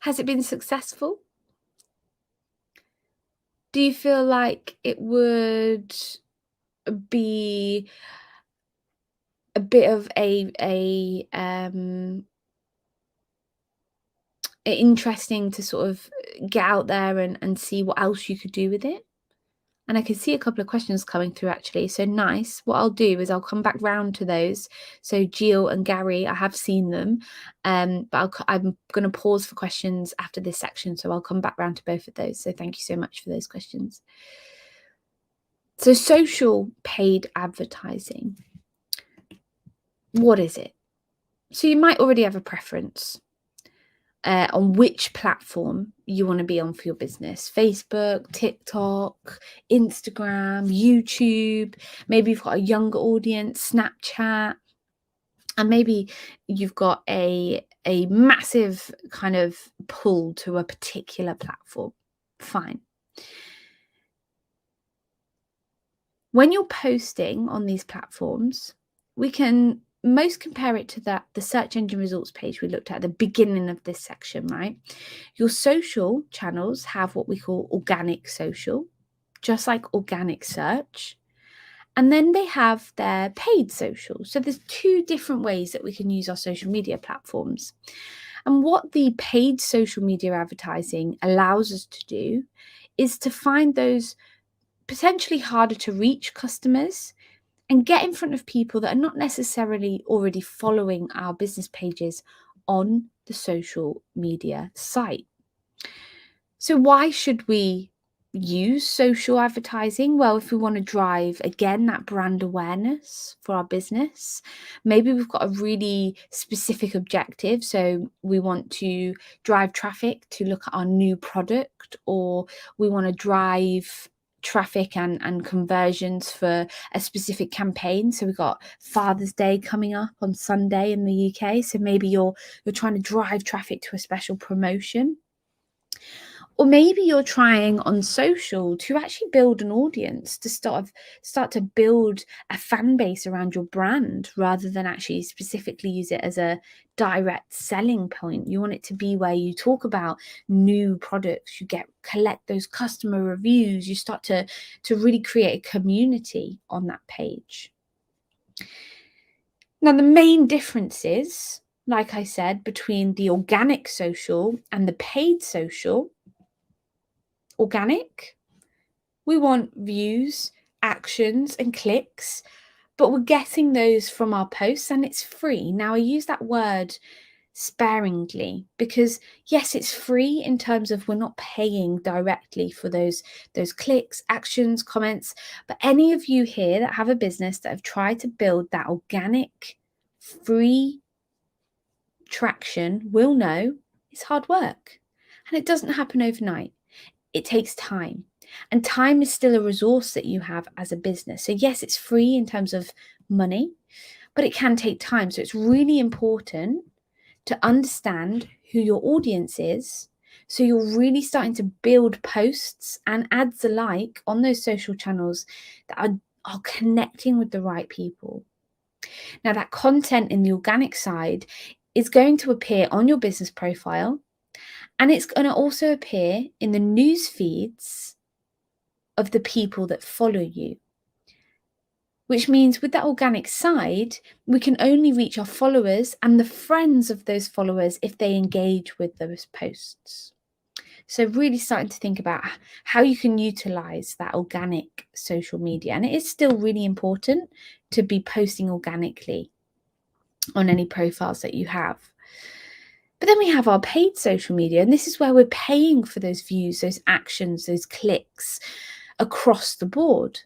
Has it been successful? Do you feel like it would be a bit of interesting to sort of get out there and see what else you could do with it? And I can see a couple of questions coming through actually. So nice. What I'll do is I'll come back round to those. So Jill and Gary, I have seen them, but I'm going to pause for questions after this section. So I'll come back round to both of those. So thank you so much for those questions. So social paid advertising. What is it? So you might already have a preference on which platform you want to be on for your business. Facebook, TikTok, Instagram, YouTube. Maybe you've got a younger audience, Snapchat. And maybe you've got a massive kind of pull to a particular platform. Fine. When you're posting on these platforms, we can most compare it to the search engine results page we looked at the beginning of this section, right? Your social channels have what we call organic social, just like organic search. And then they have their paid social. So there's two different ways that we can use our social media platforms. And what the paid social media advertising allows us to do is to find those potentially harder to reach customers and get in front of people that are not necessarily already following our business pages on the social media site. So why should we use social advertising? Well, if we want to drive, again, that brand awareness for our business, maybe we've got a really specific objective. So we want to drive traffic to look at our new product, or we want to drive traffic and conversions for a specific campaign. So we've got Father's Day coming up on Sunday in the UK. So maybe you're trying to drive traffic to a special promotion. Or maybe you're trying on social to actually build an audience, to start to build a fan base around your brand, rather than actually specifically use it as a direct selling point. You want it to be where you talk about new products, you collect those customer reviews, you start to really create a community on that page. Now, the main differences, like I said, between the organic social and the paid social. Organic, we want views, actions, and clicks, but we're getting those from our posts and it's free. Now, I use that word sparingly because, yes, it's free in terms of we're not paying directly for those clicks, actions, comments. But any of you here that have a business that have tried to build that organic, free traction will know it's hard work and it doesn't happen overnight. it takes time. And time is still a resource that you have as a business. So yes, it's free in terms of money, but it can take time. So it's really important to understand who your audience is. So you're really starting to build posts and ads alike on those social channels that are connecting with the right people. Now, that content in the organic side is going to appear on your business profile, and it's going to also appear in the news feeds of the people that follow you. Which means with that organic side, we can only reach our followers and the friends of those followers if they engage with those posts. So really starting to think about how you can utilize that organic social media. And it is still really important to be posting organically on any profiles that you have. But then we have our paid social media, and this is where we're paying for those views, those actions, those clicks across the board.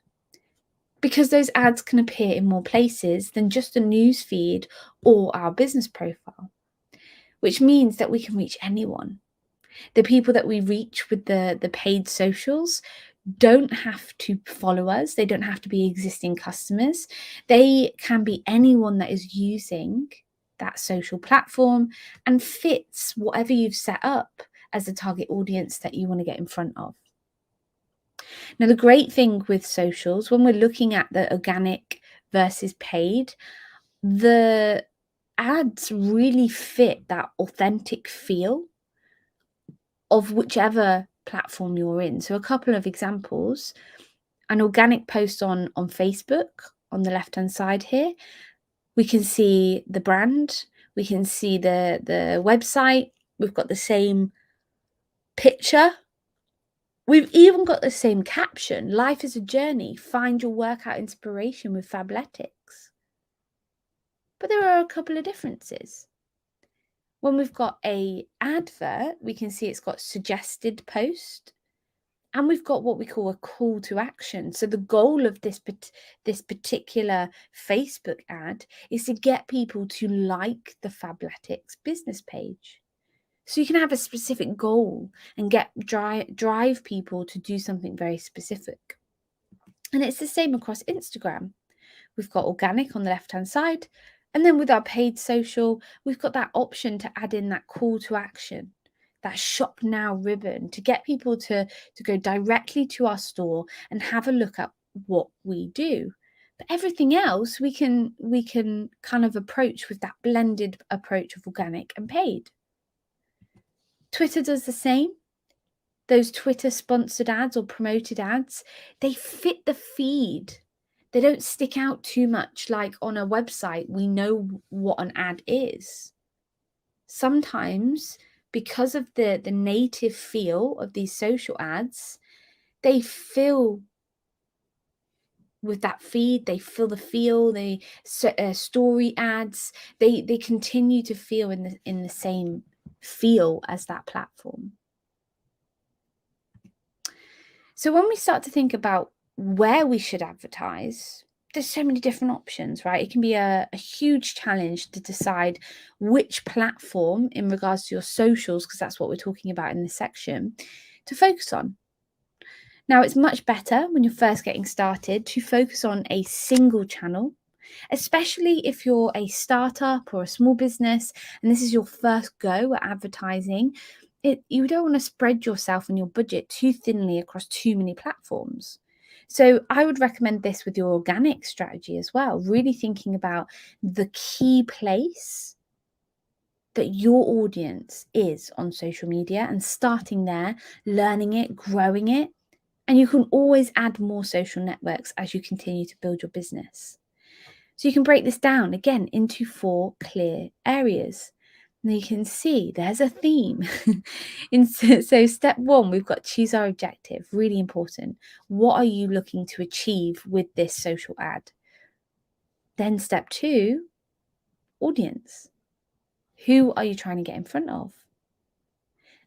Because those ads can appear in more places than just a news feed or our business profile, which means that we can reach anyone. The people that we reach with the paid socials don't have to follow us. They don't have to be existing customers. They can be anyone that is using that social platform and fits whatever you've set up as the target audience that you want to get in front of. Now, the great thing with socials, when we're looking at the organic versus paid, the ads really fit that authentic feel of whichever platform you're in. So a couple of examples, an organic post on Facebook on the left-hand side here, we can see the brand, we can see the website, we've got the same picture. We've even got the same caption, life is a journey, find your workout inspiration with Fabletics. But there are a couple of differences. When we've got a advert, we can see it's got suggested post, and we've got what we call a call to action. So the goal of this particular Facebook ad is to get people to like the Fabletics business page. So you can have a specific goal and drive people to do something very specific. And it's the same across Instagram. We've got organic on the left-hand side. And then with our paid social, we've got that option to add in that call to action, that shop now ribbon to get people to go directly to our store and have a look at what we do. But everything else we can kind of approach with that blended approach of organic and paid. Twitter does the same. Those Twitter sponsored ads or promoted ads, they fit the feed. They don't stick out too much like on a website. We know what an ad is. Sometimes, because of the native feel of these social ads, they fill with that feed, they fill the feel, they story ads, they continue to feel in the same feel as that platform. So when we start to think about where we should advertise, there's so many different options, right? It can be a huge challenge to decide which platform in regards to your socials, because that's what we're talking about in this section, to focus on. Now, it's much better when you're first getting started to focus on a single channel, especially if you're a startup or a small business and this is your first go at advertising. You don't want to spread yourself and your budget too thinly across too many platforms. So I would recommend this with your organic strategy as well, really thinking about the key place that your audience is on social media and starting there, learning it, growing it. And you can always add more social networks as you continue to build your business. So you can break this down again into 4 clear areas. And you can see there's a theme. So step 1, we've got choose our objective, really important. What are you looking to achieve with this social ad? Then step 2, audience. Who are you trying to get in front of?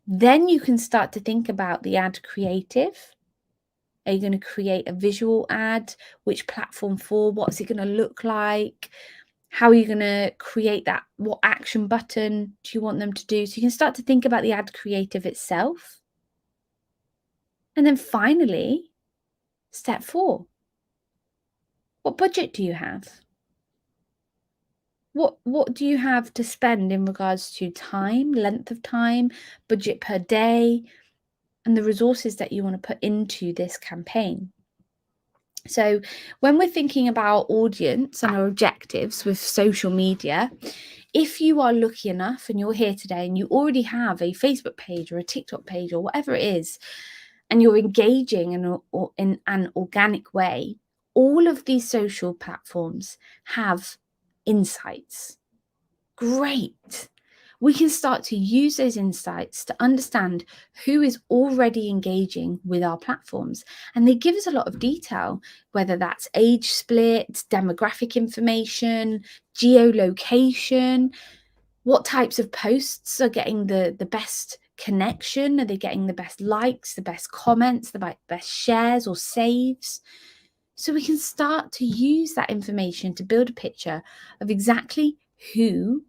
Then you can start to think about the ad creative. Are you going to create a visual ad? Which platform for? What's it going to look like? How are you going to create that? What action button do you want them to do? So you can start to think about the ad creative itself. And then finally, step 4. What budget do you have? What do you have to spend in regards to time, length of time, budget per day, and the resources that you want to put into this campaign? So when we're thinking about audience and our objectives with social media, if you are lucky enough and you're here today and you already have a Facebook page or a TikTok page or whatever it is, and you're engaging in an organic way, all of these social platforms have insights. Great. We can start to use those insights to understand who is already engaging with our platforms. And they give us a lot of detail, whether that's age split, demographic information, geolocation, what types of posts are getting the best connection. Are they getting the best likes, the best comments, the best shares or saves? So we can start to use that information to build a picture of exactly who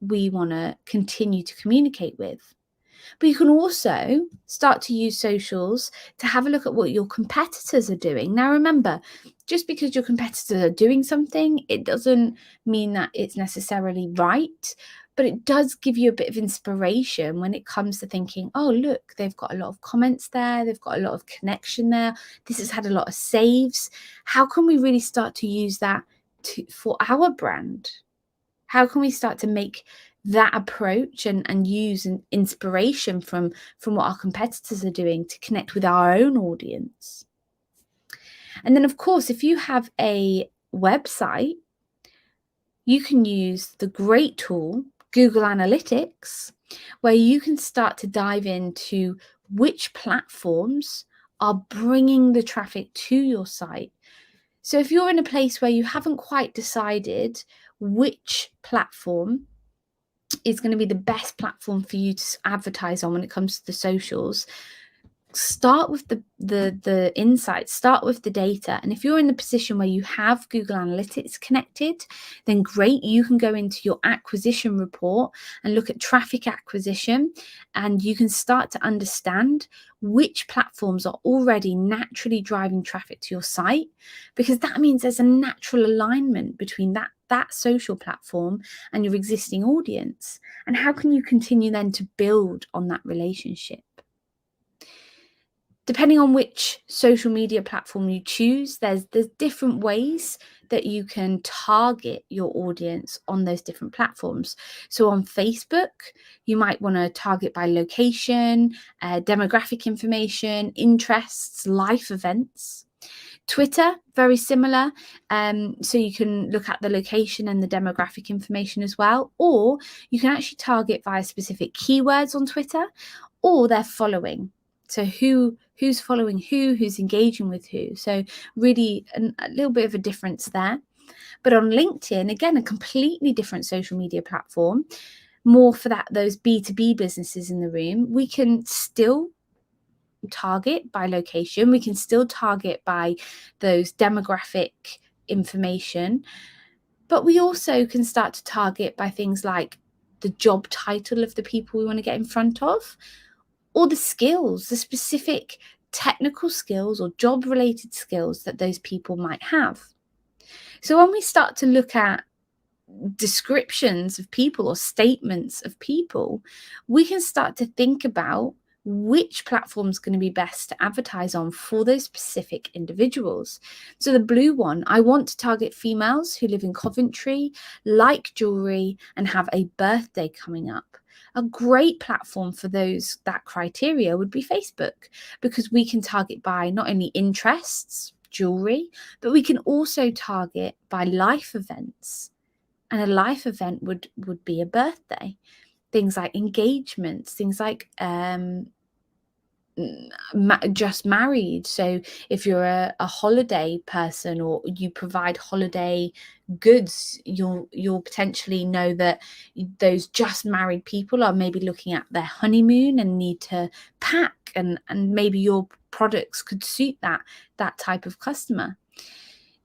we want to continue to communicate with. But you can also start to use socials to have a look at what your competitors are doing. Now, remember, just because your competitors are doing something, it doesn't mean that it's necessarily right, but it does give you a bit of inspiration when it comes to thinking, oh, look, they've got a lot of comments there, they've got a lot of connection there, this has had a lot of saves. How can we really start to use that for our brand? How can we start to make that approach and use an inspiration from what our competitors are doing to connect with our own audience? And then, of course, if you have a website, you can use the great tool Google Analytics, where you can start to dive into which platforms are bringing the traffic to your site. So if you're in a place where you haven't quite decided which platform is going to be the best platform for you to advertise on when it comes to the socials, start with the insights, start with the data. And if you're in the position where you have Google Analytics connected, then great, you can go into your acquisition report and look at traffic acquisition, and you can start to understand which platforms are already naturally driving traffic to your site, because that means there's a natural alignment between that social platform and your existing audience. And how can you continue then to build on that relationship? Depending on which social media platform you choose, there's different ways that you can target your audience on those different platforms. So on Facebook, you might want to target by location, demographic information, interests, life events. Twitter, very similar. So you can look at the location and the demographic information as well, or you can actually target via specific keywords on Twitter or their following. So who's following who's engaging with who. So really a little bit of a difference there. But on LinkedIn, again, a completely different social media platform, more for those B2B businesses in the room. We can still target by location. We can still target by those demographic information, but we also can start to target by things like the job title of the people we want to get in front of, or the skills, the specific technical skills or job related skills that those people might have. So when we start to look at descriptions of people or statements of people, we can start to think about which platform is going to be best to advertise on for those specific individuals. So the blue one, I want to target females who live in Coventry, like jewelry, and have a birthday coming up. A great platform for that criteria would be Facebook, because we can target by not only interests, jewelry, but we can also target by life events. And a life event would be a birthday. Things like engagements, things like just married. So if you're a holiday person or you provide holiday goods, you'll potentially know that those just married people are maybe looking at their honeymoon and need to pack, and maybe your products could suit that type of customer.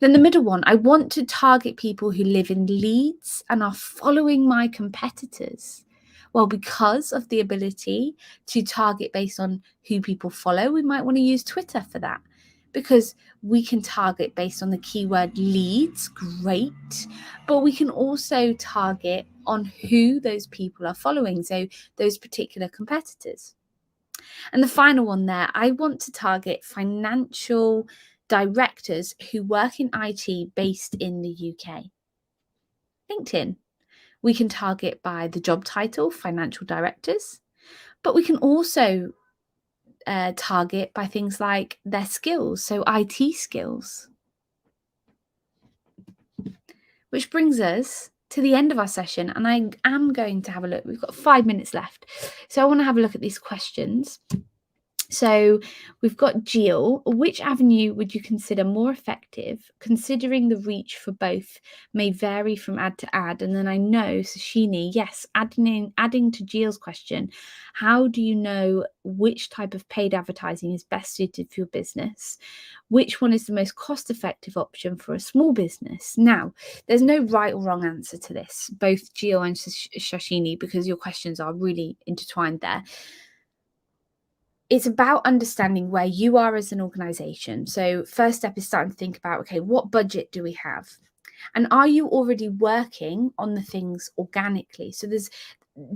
Then the middle one, I want to target people who live in Leeds and are following my competitors. Well, because of the ability to target based on who people follow, we might want to use Twitter for that, because we can target based on the keyword leads, great, but we can also target on who those people are following, so those particular competitors. And the final one there, I want to target financial directors who work in IT based in the UK. LinkedIn. We can target by the job title, financial directors, but we can also target by things like their skills, so IT skills. Which brings us to the end of our session, and I am going to have a look. We've got 5 minutes left, so I want to have a look at these questions. So we've got Jill. Which avenue would you consider more effective, considering the reach for both may vary from ad to ad? And then I know Sashini, yes, adding to Jill's question, how do you know which type of paid advertising is best suited for your business? Which one is the most cost-effective option for a small business? Now, there's no right or wrong answer to this, both Jill and Sashini, because your questions are really intertwined there. It's about understanding where you are as an organization. So first step is starting to think about, okay, what budget do we have? And are you already working on the things organically? So there's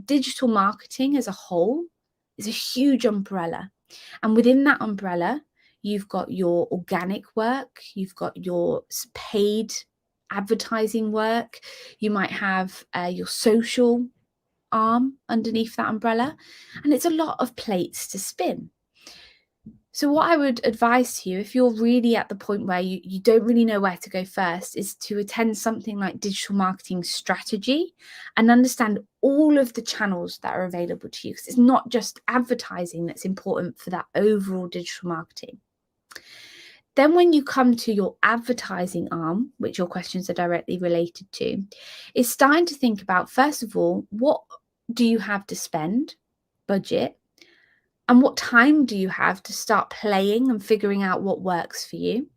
digital marketing as a whole is a huge umbrella. And within that umbrella, you've got your organic work, you've got your paid advertising work, you might have your social arm underneath that umbrella, and it's a lot of plates to spin. So what I would advise to you, if you're really at the point where you don't really know where to go first, is to attend something like Digital Marketing Strategy and understand all of the channels that are available to you, because it's not just advertising that's important for that overall digital marketing. Then when you come to your advertising arm, which your questions are directly related to, is starting to think about, first of all, what do you have to spend, budget, and what time do you have to start playing and figuring out what works for you?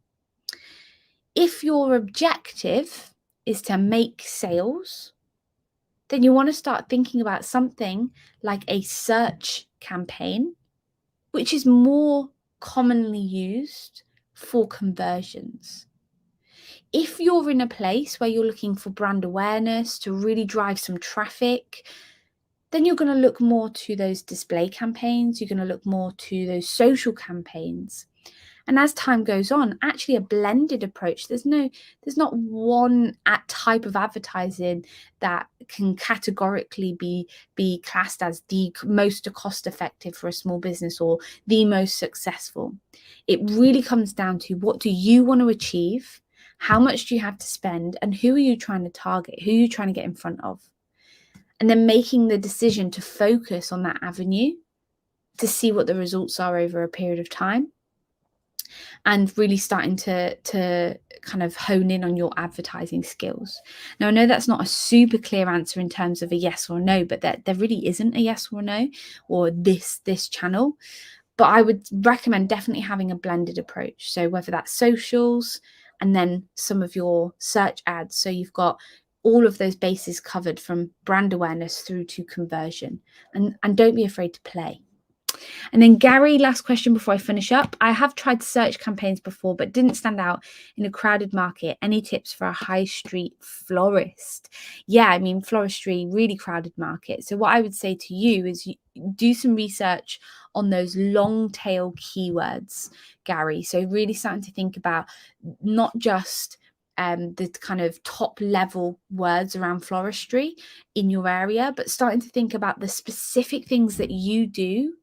If your objective is to make sales, then you want to start thinking about something like a search campaign, which is more commonly used for conversions. If you're in a place where you're looking for brand awareness to really drive some traffic, then you're going to look more to those display campaigns. You're going to look more to those social campaigns. And as time goes on, actually a blended approach. There's not one type of advertising that can categorically be classed as the most cost effective for a small business or the most successful. It really comes down to, what do you want to achieve? How much do you have to spend? And who are you trying to target? Who are you trying to get in front of? And then making the decision to focus on that avenue to see what the results are over a period of time, and really starting to kind of hone in on your advertising skills. Now, I know that's not a super clear answer in terms of a yes or no, but there really isn't a yes or no, or this channel. But I would recommend definitely having a blended approach. So whether that's socials and then some of your search ads. So you've got all of those bases covered, from brand awareness through to conversion. And don't be afraid to play. And then Gary, last question before I finish up. I have tried search campaigns before, but didn't stand out in a crowded market. Any tips for a high street florist? Yeah, I mean, floristry, really crowded market. So what I would say to you is do some research on those long tail keywords, Gary. So really starting to think about not just the kind of top level words around floristry in your area, but starting to think about the specific things that you do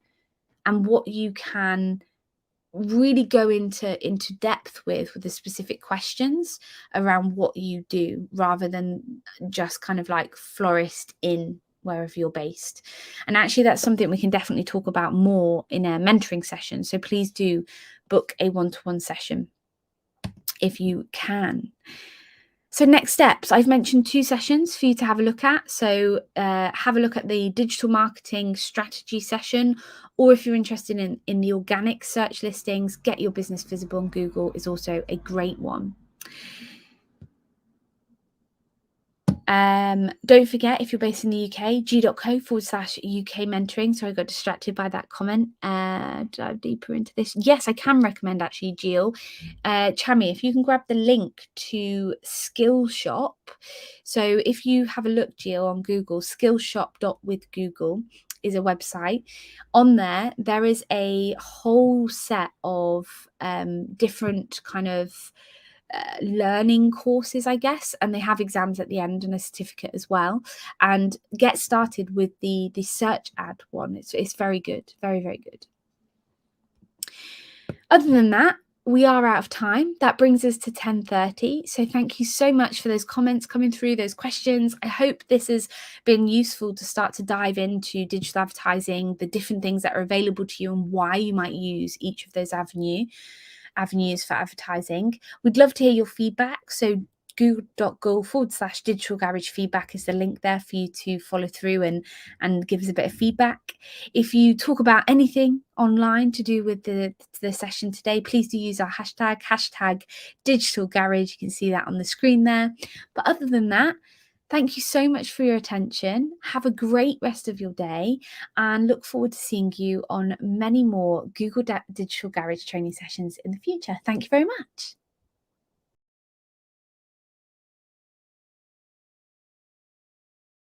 and what you can really go into depth with the specific questions around what you do, rather than just kind of like florist in wherever you're based. And actually that's something we can definitely talk about more in a mentoring session. So please do book a one-to-one session if you can. So next steps, I've mentioned 2 sessions for you to have a look at. So have a look at the digital marketing strategy session, or if you're interested in the organic search listings, Get Your Business Visible on Google is also a great one. Don't forget, if you're based in the UK, g.co/UK mentoring. So I got distracted by that comment. Dive deeper into this. Yes, I can recommend actually, Jill. Chami, if you can grab the link to Skillshop. So if you have a look, Jill, on Google, skillshop.with Google is a website. On there is a whole set of different kind of learning courses, I guess, and they have exams at the end and a certificate as well. And get started with the search ad one. It's very good, very, very good. Other than that, we are out of time. That brings us to 10:30. So thank you so much for those comments coming through, those questions. I hope this has been useful to start to dive into digital advertising, the different things that are available to you and why you might use each of those avenues for advertising. We'd love to hear your feedback. So google.go/digital garage feedback is the link there for you to follow through and give us a bit of feedback. If you talk about anything online to do with the session today, please do use our hashtag digital garage. You can see that on the screen there. But other than that, thank you so much for your attention. Have a great rest of your day and look forward to seeing you on many more Google Digital Garage training sessions in the future. Thank you very much.